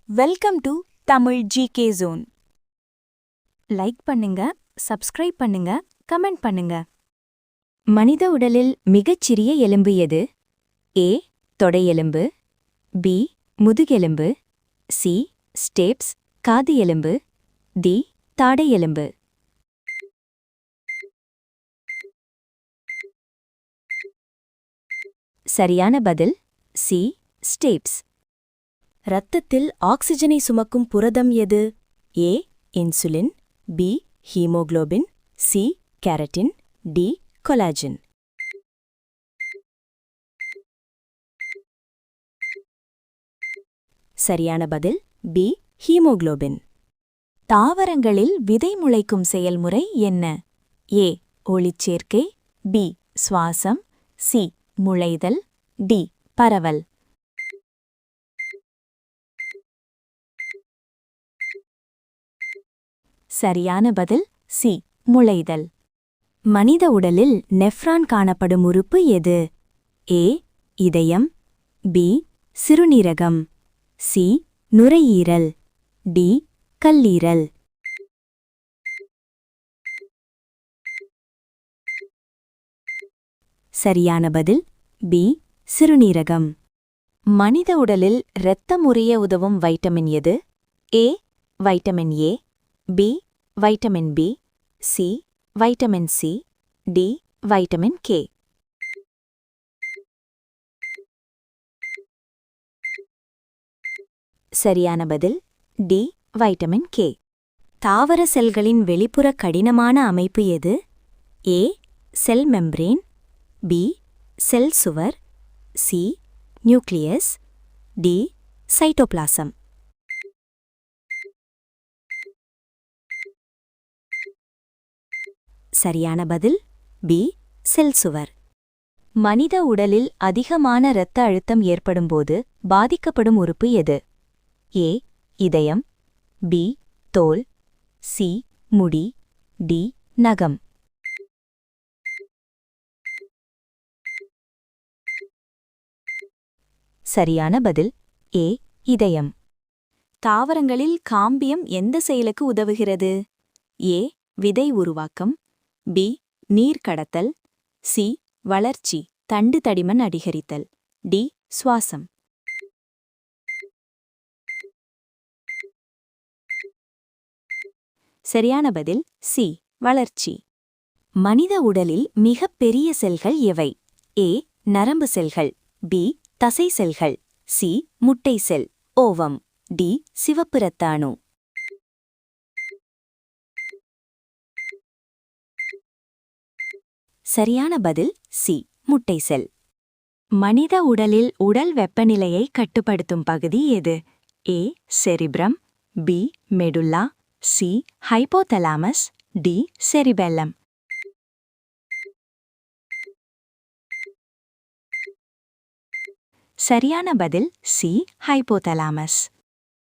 Welcome to Tamil GK zone. Like பண்ணுங்க, subscribe பண்ணுங்க, comment பண்ணுங்க. மனித உடலில் மிகச்சிறிய எலும்பு எது? ஏ. தொடையெலும்பு, பி. முதுகெலும்பு, சி. ஸ்டேப்ஸ் காது எலும்பு, டி. தாடை எலும்பு. சரியான பதில் சி. ஸ்டேப்ஸ். இரத்தத்தில் ஆக்சிஜனை சுமக்கும் புரதம் எது? A. Insulin, B. Haemoglobin, C. Keratin, D. Collagen. சரியான பதில் பி. ஹீமோகுளோபின். தாவரங்களில் விதை முளைக்கும் செயல்முறை என்ன? ஏ. ஒளிச்சேர்க்கை, பி. சுவாசம், சி. முளைதல், டி. பரவல். சரியான பதில் சி. முளைதல். மனித உடலில் நெஃப்ரான் காணப்படும் உறுப்பு எது? ஏ. இதயம், பி. சிறுநீரகம், சி. நுரையீரல், டி. கல்லீரல். சரியான பதில் பி. சிறுநீரகம். மனித உடலில் இரத்தம் உறைய உதவும் வைட்டமின் எது? A. Vitamin A, B. Vitamin B, C. Vitamin C, D. Vitamin K. சரியான பதில் டி. Vitamin K. தாவர செல்களின் வெளிப்புற கடினமான அமைப்பு எது? ஏ. செல் மெம்ப்ரேன், பி. செல் சுவர், சி. Nucleus, D. சைட்டோபிளாசம். சரியான பதில் பி. செல் சுவர். மனித உடலில் அதிகமான இரத்த அழுத்தம் ஏற்படும்போது பாதிக்கப்படும் உறுப்பு எது? ஏ. இதயம், பி. தோல், சி. முடி, டி. நகம். சரியான பதில் ஏ. இதயம். தாவரங்களில் காம்பியம் எந்த செயலுக்கு உதவுகிறது? ஏ. விதை உருவாக்கம், பி. நீர் கடத்தல், சி. வளர்ச்சி தண்டு தடிமன் அதிகரித்தல், டி. சுவாசம். சரியான பதில் சி. வளர்ச்சி. மனித உடலில் மிகப் பெரிய செல்கள் எவை? ஏ. நரம்பு செல்கள், பி. தசை செல்கள், சி. முட்டை செல், ஓவம், டி. சிவப்பு இரத்த அணு. சரியான பதில் சி. முட்டை செல். மனித உடலில் உடல் வெப்பநிலையை கட்டுப்படுத்தும் பகுதி எது? A. Cerebrum, B. Medulla, C. Hypothalamus, D. Cerebellum. சரியான பதில் சி. ஹைப்போதலாமஸ்.